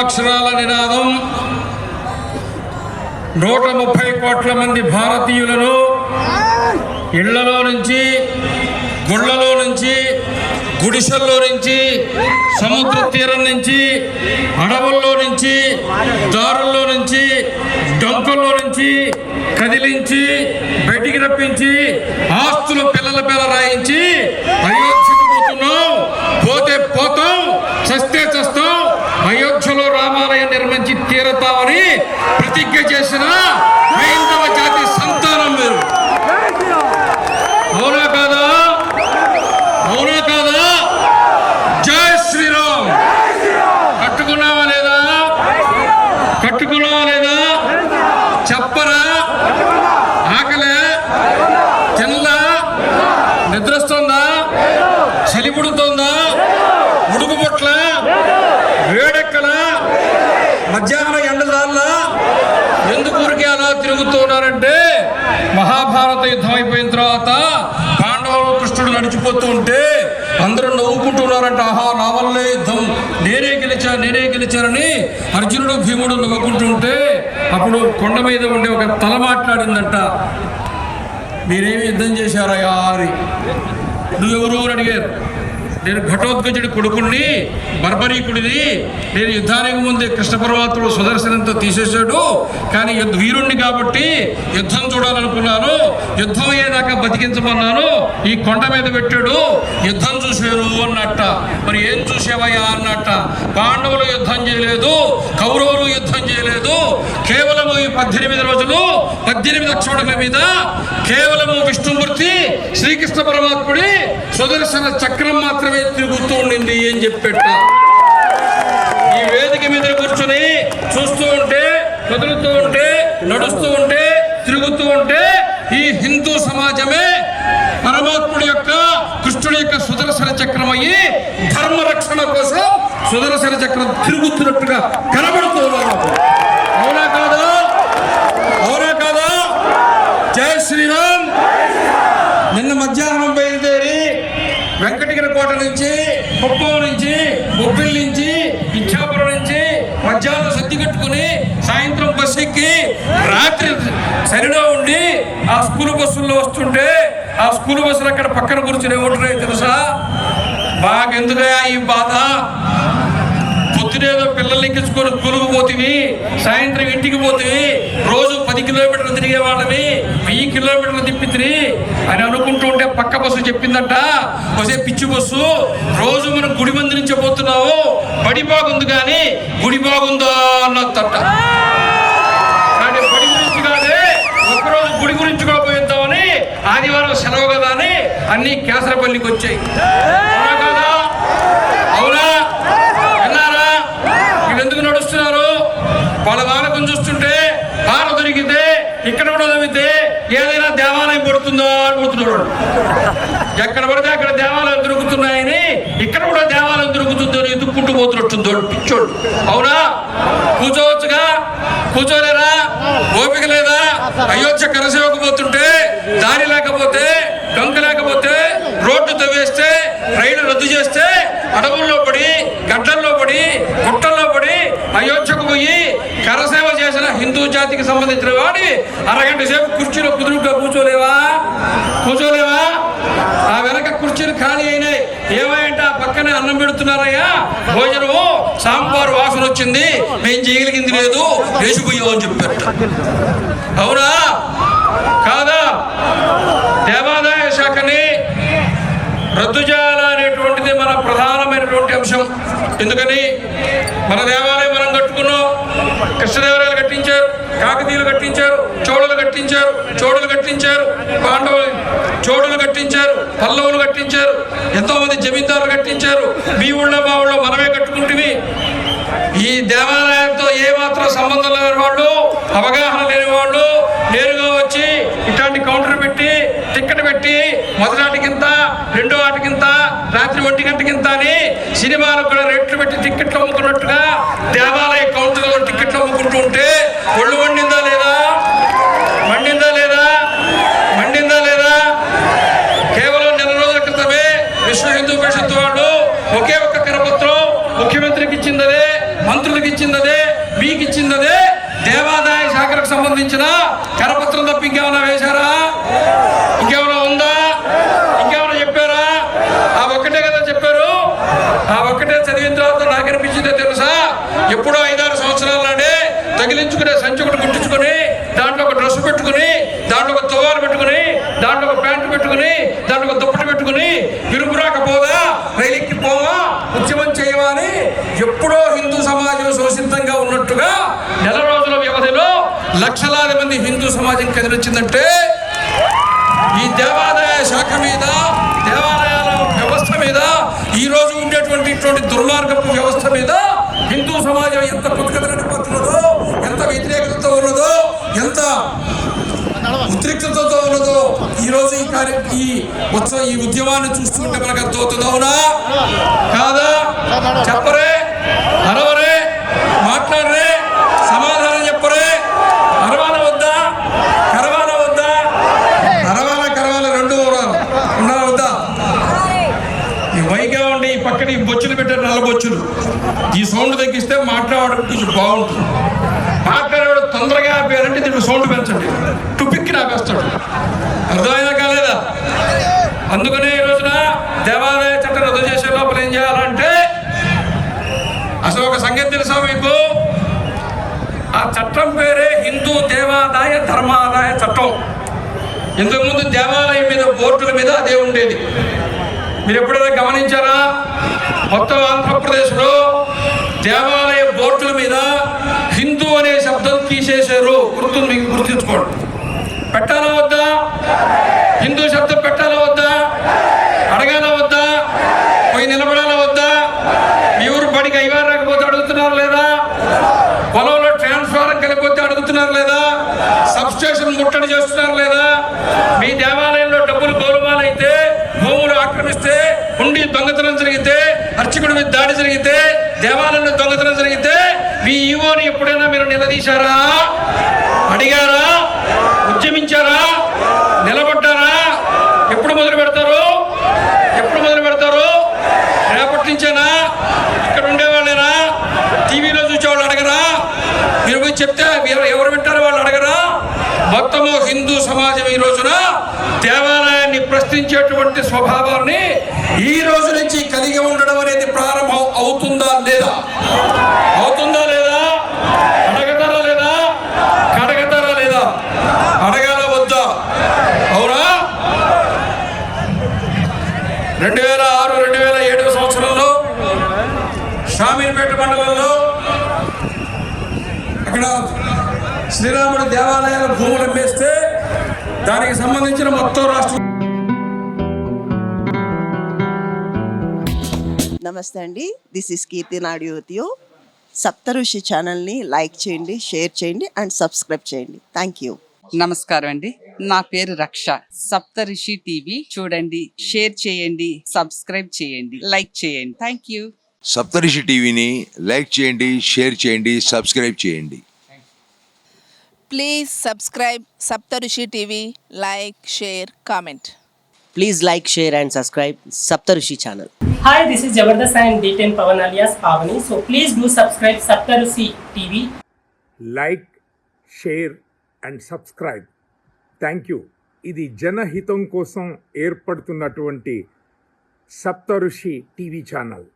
పంచాక్షరాల నినాదం 130 కోట్ల మంది భారతీయులను ఇళ్లలో నుంచి, గుళ్లలో నుంచి, గుడిసెల్లో నుంచి, సముద్ర తీరం నుంచి, అడవుల్లో నుంచి, దారుల్లో నుంచి, డొంకల్లో నుంచి కదిలించి బయటికి రప్పించి ఆస్తులు పిల్లల పిల్ల రాయించి అయోధ్యకు పోతున్నాం, పోతే పోతాం, చస్తే చస్తాం, అయోధ్యలో రామాలయం నిర్మించి తీరతామని ప్రతిజ్ఞ చేసిన హైందవ జాతి సంతానం మీరు. అవునా కాదా? అవునా కాదా? జై శ్రీరామ్. కట్టుకున్నావా లేదా? కట్టుకున్నావా లేదా? చెప్పరా? ఆకలే? తినలా? నిద్రస్తుందా? చలి పుడుతుందా? ఉడుకు పుట్ల? వేడెక్కలా? మధ్యాహ్నం ఎండదాల్లా? ఎందుకు ఊరికే అలా తిరుగుతున్నారంటే మహాభారత యుద్ధం అయిపోయిన తర్వాత పాండవులు కృష్ణుడు నడిచిపోతూ ఉంటే అందరూ నవ్వుకుంటున్నారంట. ఆహా, నా వల్లే యుద్ధం, నేనే గెలిచానని అర్జునుడు భీముడు నవ్వుకుంటుంటే అప్పుడు కొండ మీద ఉండే ఒక తల మాట్లాడిందంట, మీరేమి యుద్ధం చేశారయ్యా అని. నువ్వెవరు అని అడిగారు. నేను ఘటోత్కచుడి కొడుకుని, బర్బరీకుడిని. నేను యుద్ధానికి ముందే కృష్ణ పరమాత్ముడు సుదర్శనంతో తీసేశాడు, కానీ వీరుణ్ణి కాబట్టి యుద్ధం చూడాలనుకున్నాను, యుద్ధం అయ్యేదాకా బతికించమన్నాను, ఈ కొండ మీద పెట్టాడు, యుద్ధం చూశాను అన్నట్ట. మరి ఏం చూసావయ్యా అన్నట్ట. పాండవులు యుద్ధం చేయలేదు, కౌరవులు యుద్ధం చేయలేదు, కేవలము ఈ 18 రోజులు 18 అక్షోణుల మీద కేవలము విష్ణుమూర్తి శ్రీకృష్ణ పరమాత్ముడి సుదర్శన చక్రం మాత్రమే తిరుగుతూ ఉండింది అని చెప్పేట. ఈ వేదిక మీద కూర్చొని చూస్తూ ఉంటే, కదులుతూ ఉంటే, నడుస్తూ ఉంటే, తిరుగుతూ ఉంటే ఈ హిందూ సమాజమే పరమాత్ముడి యొక్క, కృష్ణుడి యొక్క సుదర్శన చక్రం అయ్యి ధర్మ రక్షణ కోసం సుదర్శన చక్రం తిరుగుతున్నట్టుగా కనబడుతూ ఉన్నారు. అవునా కాదా? అవునా కాదా? జై శ్రీరామ్. నిన్న మధ్యాహ్నం బయలుదేరి వెంకటగిరి కోట నుంచి, కుప్పం నుంచి, బొబ్బిల్ నుంచి, ఇచ్చాపురం నుంచి మధ్యాహ్నం సర్ది కట్టుకుని సాయంత్రం బస్సు ఎక్కి రాత్రి సరిలో ఉండి ఆ స్కూల్ బస్సుల్లో వస్తుంటే ఆ స్కూల్ బస్సులు అక్కడ పక్కన కూర్చుని ఏమంటున్నాయో తెలుసా? బాగెందుకయా ఈ బాధ, పొద్దునేదో పిల్లల్ని ఎక్కించుకొని స్కూలుకు పోతివి, సాయంత్రం ఇంటికి పోతివి, రోజు 10 కిలోమీటర్లు తిరిగే వాళ్ళని 1000 కిలోమీటర్లు తిప్పితిరి అని అనుకుంటూ ఉంటే పక్క బస్సు చెప్పిందంట, వసే పిచ్చి బస్సు, రోజు మనం గుడి మంది నుంచి పోతున్నావు, బడి బాగుంది కానీ గుడి బాగుందా అన్నదంట. కానీ బడి గురించి కాదే, ఒక్కరోజు గుడి గురించి కూడా పోయిద్దామని ఆదివారం సెలవు కదా అని అన్ని కేసరపల్లికి వచ్చాయి. అవునా కదా? అవునా? విన్నారా? వీళ్ళెందుకు నడుస్తున్నారు? వాళ్ళ వానకం చూస్తుంటే పాల దొరికితే ఇక్కడ కూడా దొరికితే ఏదైనా దేవాలయం పడుతుందో అని పోతున్నాడు. ఎక్కడ పడితే అక్కడ దేవాలయం దొరుకుతున్నాయని ఇక్కడ కూడా దేవాలయం దొరుకుతుందో ఎదుక్కుంటూ పోతున్నట్టుందో పిచ్చోడు. అవునా? కూర్చోవచ్చుగా, కూర్చోలేరా? ఓపిక లేదా? అయోధ్య కరసేవకు పోతుంటే దారి లేకపోతే, డొంక లేకపోతే, రోడ్డు తవ్వేస్తే, రైలు రద్దు చేస్తే, అడవుల్లో పడి, గడ్డల్లో పడి, గుట్టల్లో పడి అయోధ్యకు పోయి కరసేవ చేసిన హిందూ జాతికి సంబంధించిన వాడి అరగంట సేపు కుర్చీలో కుదురుగా కూర్చోలేవా? కూర్చోలేవా? ఆ వెనక కుర్చీలు ఖాళీ అయినాయి. ఏమంటే ఆ పక్కనే అన్నం పెడుతున్నారయ్యా, భోజనము సాంబారు వాసన వచ్చింది, మేము చేయగలిగింది లేదు, వేసిపోయావు అని చెప్పారు. అవునా కాదా? దేవాదాయ శాఖని రద్దు చేయాలనేటువంటిది మన ప్రధానమైనటువంటి అంశం. ఎందుకని? మన దేవాలయం మనం కట్టుకున్నాం, కృష్ణదేవరాయలు కట్టించారు, కాకతీయులు కట్టించారు, చోళులు కట్టించారు, పాండవులు చోళులు కట్టించారు, పల్లవులు కట్టించారు, ఎంతోమంది జమీందారులు కట్టించారు. మీ ఊళ్ళో మా ఊళ్ళో మనమే కట్టుకుంటువి. ఈ దేవాలయంతో ఏమాత్రం సంబంధం లేని వాళ్ళు, అవగాహన లేని వాళ్ళు నేరుగా వచ్చి ఇట్లాంటి కౌంటర్ పెట్టి, టికెట్ పెట్టి, మొదటి ఆటకింత, రెండో ఆటకింత, రాత్రి 1 గంటకింత అని సినిమాలకు కూడా రేట్లు పెట్టి టికెట్లు అమ్ముకున్నట్టుగా దేవాలయ కౌంటర్లో టికెట్లు అమ్ముకుంటూ ఉంటే ఒళ్ళు మండిందా లేదా? మండిందా లేదా? మండిందా లేదా? కేవలం నెల రోజుల క్రితమే విశ్వ హిందూ పరిషత్ వాళ్ళు ఒకే ఒక్క కరపత్రం ముఖ్యమంత్రికి ఇచ్చిందదే, మంత్రులకు ఇచ్చిందదే, కరపత్రం తప్ప ఇంకేమైనా వేశారా? ఇంకేమైనా ఉందా? ఇంకేమైనా చెప్పారా? ఆ ఒక్కటే కదా చెప్పారు. ఆ ఒక్కటే చదివిన తర్వాత నాకు అనిపించిందో తెలుసా, ఎప్పుడో 5-6 సంవత్సరాల నాడే తగిలించుకునే సంచి ఒకటి కుట్టించుకొని దాంట్లో ఒక డ్రెస్ పెట్టుకుని, దాంట్లో ఒక తువ్వాలు పెట్టుకుని, దాంట్లో ఒక ప్యాంటు పెట్టుకుని, దాంట్లో ఒక దుప్పటి పెట్టుకుని విరుపురాకపోదా, రైలుకి పోవా, ఉద్యమం చేయవా అని ఎప్పుడో హిందూ సమాజం సురక్షితంగా ఉన్నట్టుగా నెల రోజుల వ్యవధిలో లక్షలాది మంది హిందూ సమాజం కదిలిచ్చిందంటే ఈ దేవాదాయ శాఖ మీద, దేవాలయాల వ్యవస్థ మీద, ఈ రోజు ఉండేటువంటి ఇటువంటి దుర్మార్గపు వ్యవస్థ మీద హిందూ సమాజం ఎంత పుట్టుకతనపడుతున్నదో, ఎంత వ్యతిరేకతతో ఉన్నదో, ఎంత ఉద్రిక్తతతో ఉన్నదో ఈ రోజు ఈ ఉద్యమాన్ని చూస్తుంటే మనకు అర్థమవుతుంది. అవునా కాదా? చెప్పరే, అరవరే, మాట్లాడరే, సమాధానం చెప్పరే. అరవాల వద్దా? కరవాల వద్దా? కరవాల రెండు ఉండాలి వద్దా? ఈ వైగా ఉండి ఈ పక్కన ఈ బొచ్చులు పెట్టారు, నల్ల బొచ్చులు. ఈ సౌండ్ తగ్గిస్తే మాట్లాడడం కొంచెం బాగుంటుంది. మాట్లాడేవాడు తొందరగా ఆపేయాలంటే దీనికి సౌండ్ పెంచండి, టుపిక్కి ఆపేస్తాడు. అర్థమైనా కాలేదా? అందుకనే ఈ రోజున దేవాదాయ చట్టం రద్దు చేసే లోపల ఏం చేయాలంటే, అసలు ఒక సంగతి తెలుసా మీకు? ఆ చట్టం పేరే హిందూ దేవాదాయ ధర్మాదాయ చట్టం. ఇంతకుముందు దేవాలయం మీద బోర్డుల మీద అదే ఉండేది. మీరు ఎప్పుడైనా గమనించారా? మొత్తం ఆంధ్రప్రదేశ్లో దేవాలయ బోర్డుల మీద హిందూ అనే శబ్దం తీసేశారు. మీకు గుర్తుంచుకోండి. పెట్టాలా వద్దా? హిందూ శబ్దం పెట్టాలా వద్దా? అడగాలా వద్దా? పోయి నిలబడాలా వద్దా? మీ ఊరు బడికి అయ్యారు రాకపోతే అడుగుతున్నారు లేదా? పొలంలో ట్రాన్స్ఫారం కలిగిపోతే అడుగుతున్నారు లేదా? సబ్ స్టేషన్ ముట్టడి చేస్తున్నారు లేదా? మీ దేవాలయంలో డబ్బులు గౌరవాలైతే, భూములు ఆక్రమిస్తే, ఉండి దొంగతనం జరిగితే, అర్చకుడి మీద దాడి జరిగితే, దేవాలయంలో దొంగతనం జరిగితే మీ ఈవోని ఎప్పుడైనా మీరు నిలదీశారా? అడిగారా? ఉద్యమించారా? నిలబడ్డారా? ఎప్పుడు మొదలు పెడతారు? రేపటి నుంచేనా? ఇక్కడ ఉండేవాళ్ళేనా? టీవీలో చూసేవాళ్ళు అడగరా? మీరు పోయి చెప్తే ఎవరు వింటారో వాళ్ళు అడగరా? మొత్తము హిందూ సమాజం ఈ రోజున దేవాలయాన్ని ప్రశ్నించేటువంటి స్వభావాన్ని ఈ రోజు నుంచి కలిగి ఉండడం అనేది ప్రారంభం అవుతుందా లేదా? అడగతారా లేదా? కడగతారా లేదా? అడగాల వద్దా? అవునా? 2006-2007 సంవత్సరంలో షామీర్పేట మండలంలో అక్కడ శ్రీరాముడి దేవాలయాల భూములు అమ్మేస్తే దానికి సంబంధించిన మొత్తం రాష్ట్రం. నమస్తే అండి, దిస్ ఇస్ కీర్తి నాడియోతియో. సప్తఋషి ఛానల్ని లైక్ చేయండి, షేర్ చేయండి అండ్ సబ్స్క్రైబ్ చేయండి. Thank you. నమస్కారం అండి, నా పేరు రక్ష. సప్తఋషి టీవీ చూడండి, షేర్ చేయండి, సబ్స్క్రైబ్ చేయండి, లైక్ చేయండి. Thank you. సప్తఋషి టీవీని లైక్ చేయండి, షేర్ చేయండి, సబ్స్క్రైబ్ చేయండి. Please subscribe Saptarushi TV, like, share, comment. Please like, share and subscribe Saptarushi channel. Hi, this is Jabardast and D10 Pavan alias Pavani. So please do subscribe Saptarushi TV. Like, share and subscribe. Thank you. ఇది జనహితం కోసం ఏర్పడుతున్నటువంటి సప్తఋషి TV channel.